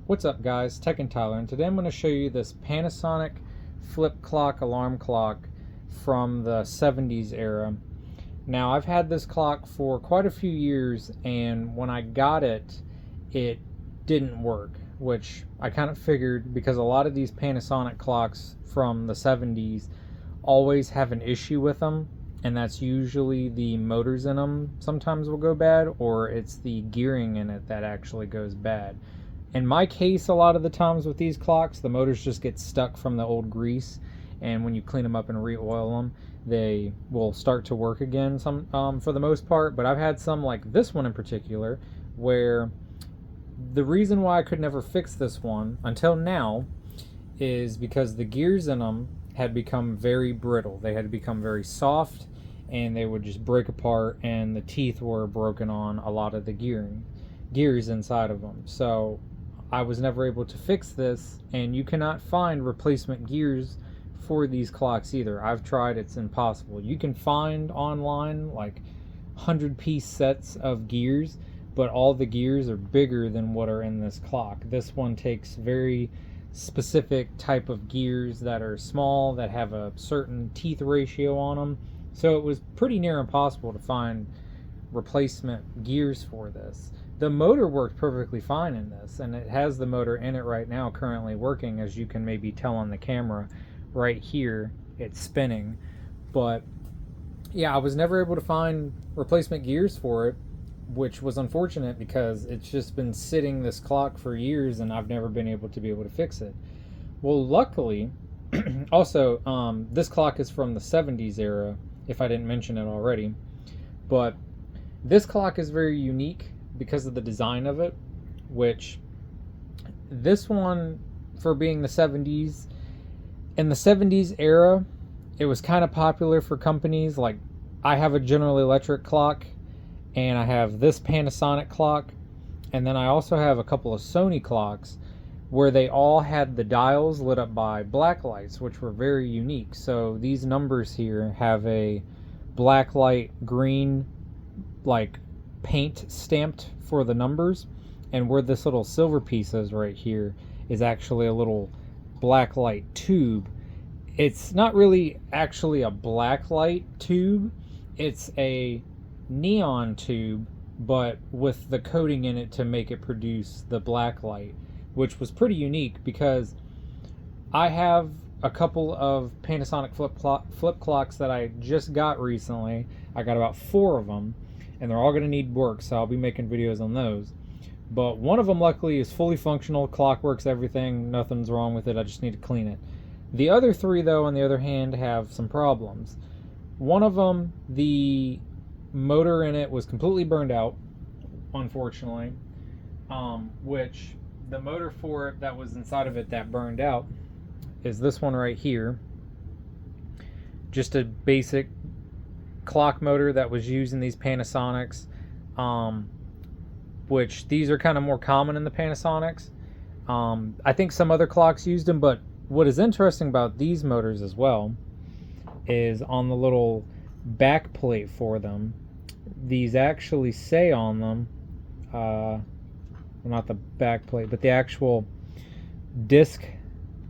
What's up guys, Tech and Tyler, and today I'm going to show you this Panasonic Flip clock alarm clock from the 70s era. Now I've had this clock for quite a few years, and when I got it, it didn't work, which I kind of figured because a lot of these Panasonic clocks from the 70s always have an issue with them, and that's usually the motors in them sometimes will go bad, or it's the gearing in it that actually goes bad. In my case, a lot of the times with these clocks, the motors just get stuck from the old grease, and when you clean them up and re-oil them, they will start to work again for the most part. But I've had some, like this one in particular, where the reason why I could never fix this one until now is because the gears in them had become very brittle. They had become very soft, and they would just break apart, and the teeth were broken on a lot of the gears inside of them. So I was never able to fix this, and you cannot find replacement gears for these clocks either. I've tried, it's impossible. You can find online like 100-piece sets of gears, but all the gears are bigger than what are in this clock. This one takes very specific type of gears that are small, that have a certain teeth ratio on them. So it was pretty near impossible to find replacement gears for this. The motor worked perfectly fine in this, and it has the motor in it right now currently working, as you can maybe tell on the camera right here. It's spinning. But yeah, I was never able to find replacement gears for it, which was unfortunate because it's just been sitting, this clock, for years, and I've never been able to fix it. Well, luckily, also, this clock is from the 70s era, if I didn't mention it already. But this clock is very unique because of the design of it, which this one, for being the 70s, in the 70s era, it was kind of popular for companies. Like, I have a General Electric clock, and I have this Panasonic clock, and then I also have a couple of Sony clocks where they all had the dials lit up by black lights, which were very unique. So these numbers here have a black light green like paint stamped for the numbers, and where this little silver piece is right here is actually a little black light tube. It's not really actually a black light tube, it's a neon tube, but with the coating in it to make it produce the black light, which was pretty unique because I have a couple of Panasonic flip clocks that I just got recently. I got about 4 of them, and they're all going to need work, so I'll be making videos on those. But one of them, luckily, is fully functional. Clock works, everything, nothing's wrong with it. I just need to clean it. The other 3, though, on the other hand, have some problems. One of them, the motor in it was completely burned out, unfortunately, which the motor for it that was inside of it that burned out is this one right here. Just a basic clock motor that was used in these Panasonics, which these are kind of more common in the Panasonics. I think some other clocks used them, but what is interesting about these motors as well is on the little back plate for them, these actually say on them, well, not the back plate, but the actual disc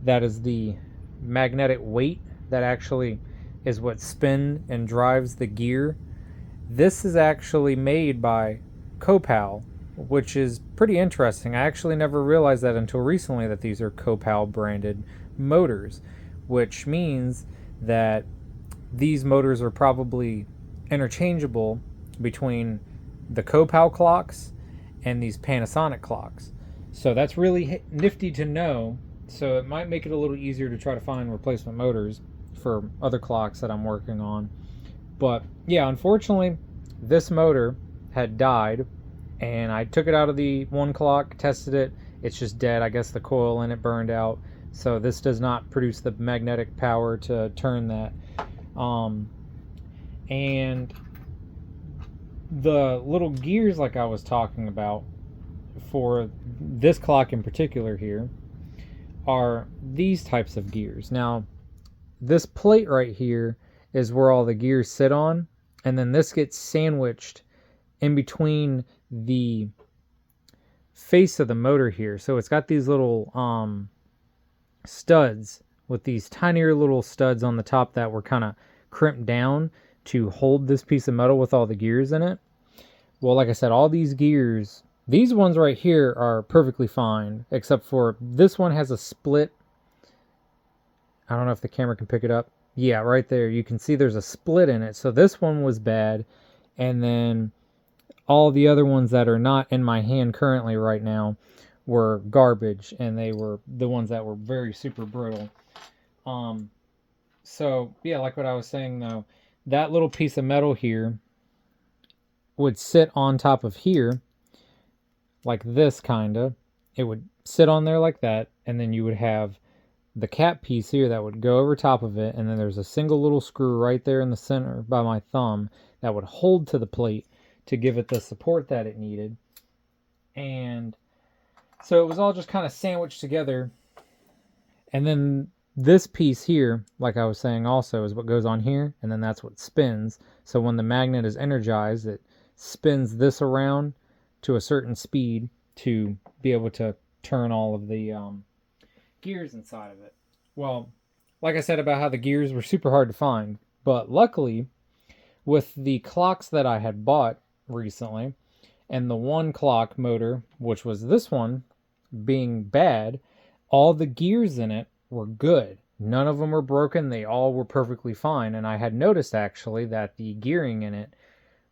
that is the magnetic weight that actually is what spins and drives the gear. This is actually made by Copal, which is pretty interesting. I actually never realized that until recently, that these are Copal branded motors, which means that these motors are probably interchangeable between the Copal clocks and these Panasonic clocks. So that's really nifty to know. So it might make it a little easier to try to find replacement motors for other clocks that I'm working on. But yeah, unfortunately, this motor had died, and I took it out of the one clock, tested it. It's just dead. I guess the coil in it burned out, so this does not produce the magnetic power to turn that. And the little gears, like I was talking about, for this clock in particular here, are these types of gears. Now, this plate right here is where all the gears sit on, and then this gets sandwiched in between the face of the motor here. So it's got these little studs with these tinier little studs on the top that were kind of crimped down to hold this piece of metal with all the gears in it. Well, like I said, all these gears, these ones right here are perfectly fine, except for this one has a split. I don't know if the camera can pick it up. Yeah, right there. You can see there's a split in it. So this one was bad. And then all the other ones that are not in my hand currently right now were garbage. And they were the ones that were very super brittle. So, yeah, like what I was saying, though, that little piece of metal here would sit on top of here like this, kind of. It would sit on there like that. And then you would have the cap piece here that would go over top of it, and then there's a single little screw right there in the center by my thumb that would hold to the plate to give it the support that it needed. And so it was all just kind of sandwiched together. And then this piece here, like I was saying also, is what goes on here, and then that's what spins. So when the magnet is energized, it spins this around to a certain speed to be able to turn all of the gears inside of it. Well, like I said about how the gears were super hard to find, but luckily with the clocks that I had bought recently and the one clock motor, which was this one, being bad, all the gears in it were good. None of them were broken. They all were perfectly fine. And I had noticed actually that the gearing in it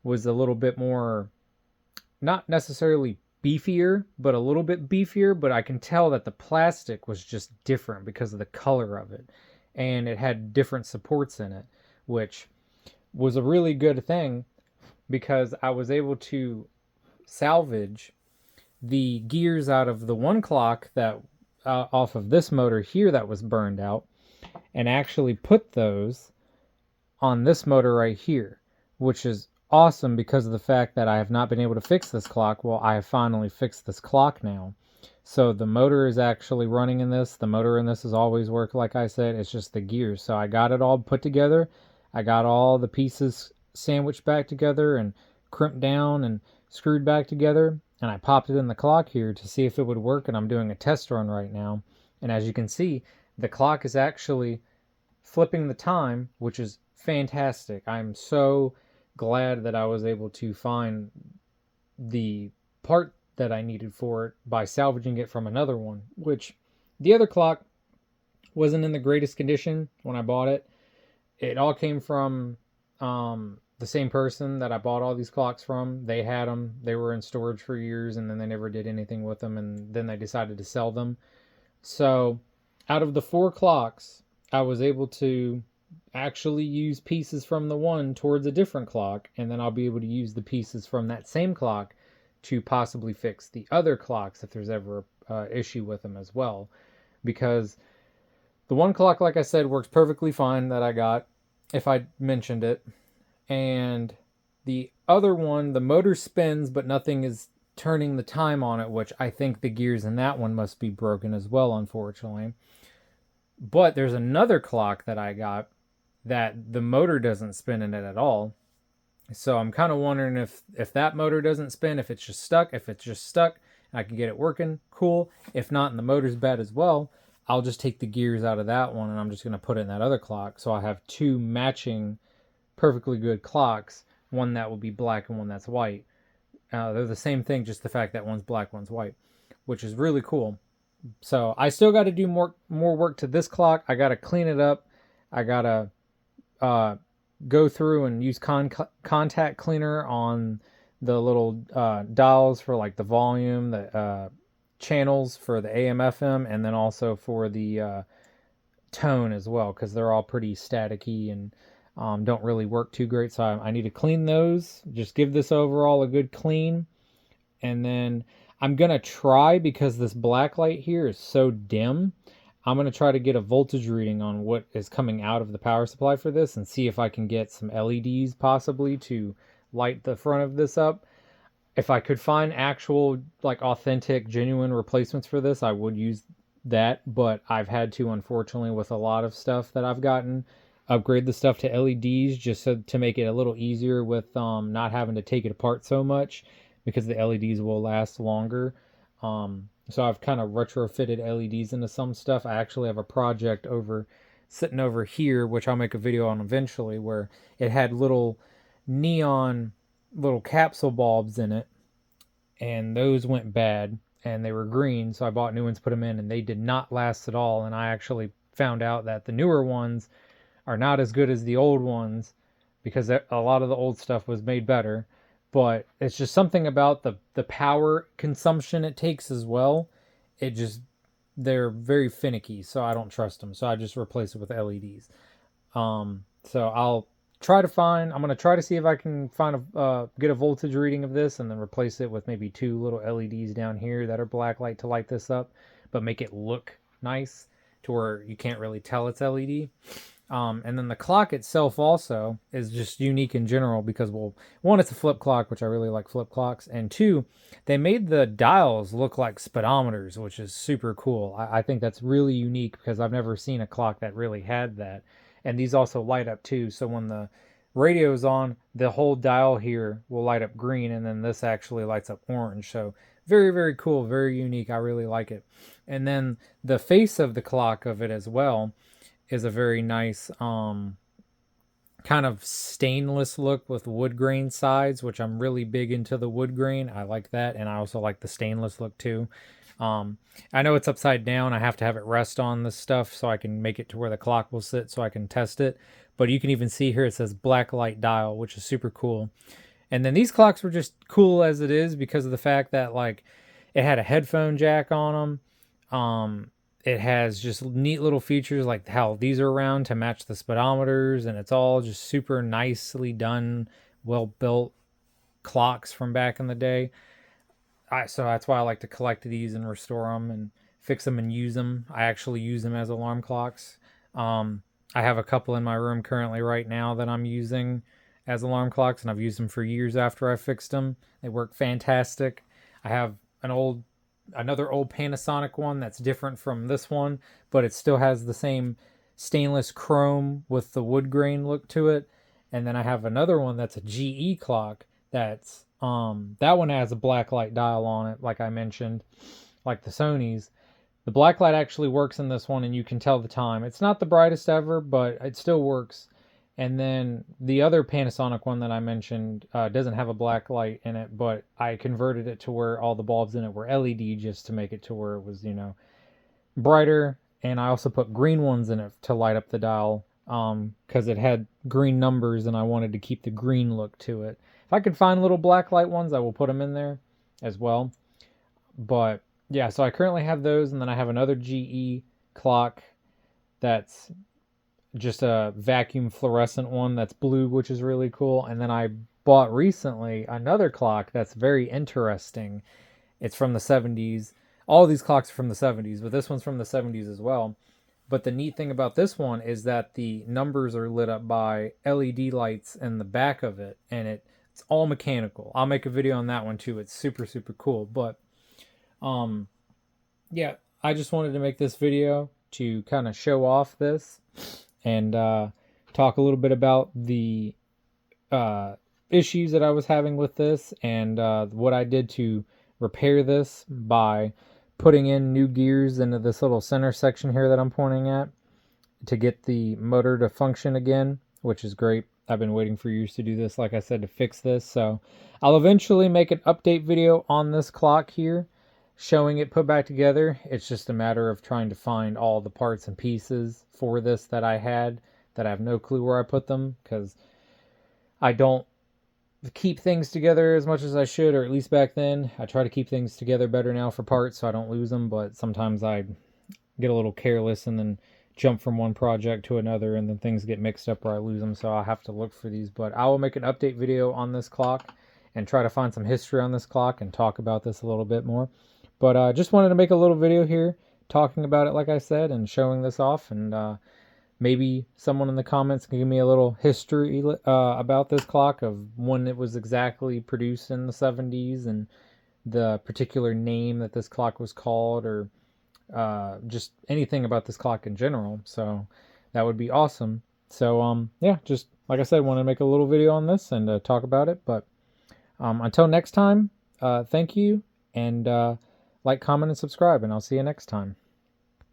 was a little bit more, not necessarily beefier, but a little bit beefier, but I can tell that the plastic was just different because of the color of it. And it had different supports in it, which was a really good thing because I was able to salvage the gears out of the one clock that off of this motor here that was burned out and actually put those on this motor right here, which is awesome because of the fact that I have not been able to fix this clock. Well, I have finally fixed this clock now. So the motor is actually running in this. The motor in this has always worked, like I said. It's just the gears. So I got it all put together. I got all the pieces sandwiched back together and crimped down and screwed back together. And I popped it in the clock here to see if it would work. And I'm doing a test run right now. And as you can see, the clock is actually flipping the time, which is fantastic. I'm so glad that I was able to find the part that I needed for it by salvaging it from another one, which the other clock wasn't in the greatest condition when I bought it. It all came from the same person that I bought all these clocks from. They had them. They were in storage for years, and then they never did anything with them, and then they decided to sell them. So out of the 4 clocks, I was able to actually use pieces from the one towards a different clock, and then I'll be able to use the pieces from that same clock to possibly fix the other clocks if there's ever an issue with them as well. Because the one clock, like I said, works perfectly fine that I got, if I mentioned it. And the other one, the motor spins, but nothing is turning the time on it, which I think the gears in that one must be broken as well, unfortunately. But there's another clock that I got that the motor doesn't spin in it at all. So I'm kind of wondering if that motor doesn't spin, if it's just stuck. If it's just stuck and I can get it working, cool. If not, and the motor's bad as well, I'll just take the gears out of that one and I'm just going to put it in that other clock. So I have 2 matching perfectly good clocks, one that will be black and one that's white. They're the same thing, just the fact that one's black, one's white, which is really cool. So I still got to do more work to this clock. I got to clean it up. I got to go through and use contact cleaner on the little dials for like the volume, the channels for the AM FM, and then also for the tone as well, because they're all pretty staticky and don't really work too great. So I need to clean those, just give this overall a good clean. And then I'm going to try, because this black light here is so dim, I'm going to try to get a voltage reading on what is coming out of the power supply for this and see if I can get some LEDs possibly to light the front of this up. If I could find actual, like, authentic, genuine replacements for this, I would use that. But I've had to, unfortunately, with a lot of stuff that I've gotten, upgrade the stuff to LEDs just so to make it a little easier with not having to take it apart so much, because the LEDs will last longer. So I've kind of retrofitted LEDs into some stuff. I actually have a project sitting over here, which I'll make a video on eventually, where it had little neon little capsule bulbs in it, and those went bad, and they were green, so I bought new ones, put them in, and they did not last at all. And I actually found out that the newer ones are not as good as the old ones, because a lot of the old stuff was made better. But it's just something about the power consumption it takes as well. They're very finicky, so I don't trust them. So I just replace it with LEDs. So I'm going to try to see if I can get a voltage reading of this, and then replace it with maybe 2 little LEDs down here that are black light to light this up, but make it look nice to where you can't really tell it's LED. And then the clock itself also is just unique in general because, well, one, it's a flip clock, which I really like flip clocks, and 2, they made the dials look like speedometers, which is super cool. I think that's really unique because I've never seen a clock that really had that. And these also light up too, so when the radio's on, the whole dial here will light up green, and then this actually lights up orange. So very, very cool, very unique. I really like it. And then the face of the clock of it as well is a very nice kind of stainless look with wood grain sides, which I'm really big into the wood grain. I like that, and I also like the stainless look too. I know it's upside down. I have to have it rest on this stuff so I can make it to where the clock will sit so I can test it. But you can even see here it says black light dial, which is super cool. And then these clocks were just cool as it is because of the fact that, like, it had a headphone jack on them. It has just neat little features like how these are around to match the speedometers, and it's all just super nicely done, well-built clocks from back in the day. So that's why I like to collect these and restore them and fix them and use them. I actually use them as alarm clocks. I have a couple in my room currently right now that I'm using as alarm clocks, and I've used them for years after I fixed them. They work fantastic. I have another old Panasonic one that's different from this one, but it still has the same stainless chrome with the wood grain look to it. And then I have another one that's a GE clock that's that one has a black light dial on it, like I mentioned, like the Sony's. The black light actually works in this one, and you can tell the time. It's not the brightest ever, but it still works. And then the other Panasonic one that I mentioned doesn't have a black light in it, but I converted it to where all the bulbs in it were LED just to make it to where it was, brighter. And I also put green ones in it to light up the dial because it had green numbers, and I wanted to keep the green look to it. If I could find little black light ones, I will put them in there as well. But yeah, so I currently have those, and then I have another GE clock that's just a vacuum fluorescent one that's blue, which is really cool. And then I bought recently another clock that's very interesting. It's from the 70s. All these clocks are from the 70s, but this one's from the 70s as well. But the neat thing about this one is that the numbers are lit up by LED lights in the back of it, and it's all mechanical. I'll make a video on that one too. It's super, super cool. But yeah, I just wanted to make this video to kind of show off this and talk a little bit about the issues that I was having with this, and what I did to repair this by putting in new gears into this little center section here that I'm pointing at to get the motor to function again, which is great. I've been waiting for years to do this, like I said, to fix this. So I'll eventually make an update video on this clock here, showing it put back together. It's just a matter of trying to find all the parts and pieces for this that I had that I have no clue where I put them, because I don't keep things together as much as I should, or at least back then. I try to keep things together better now for parts so I don't lose them, but sometimes I get a little careless and then jump from one project to another, and then things get mixed up where I lose them, so I'll have to look for these. But I will make an update video on this clock and try to find some history on this clock and talk about this a little bit more. But just wanted to make a little video here talking about it, like I said, and showing this off, and maybe someone in the comments can give me a little history about this clock, of when it was exactly produced in the 70s, and the particular name that this clock was called, or just anything about this clock in general. So that would be awesome. So yeah, just like I said, want to make a little video on this and talk about it. But until next time, thank you, and Like, comment, and subscribe, and I'll see you next time.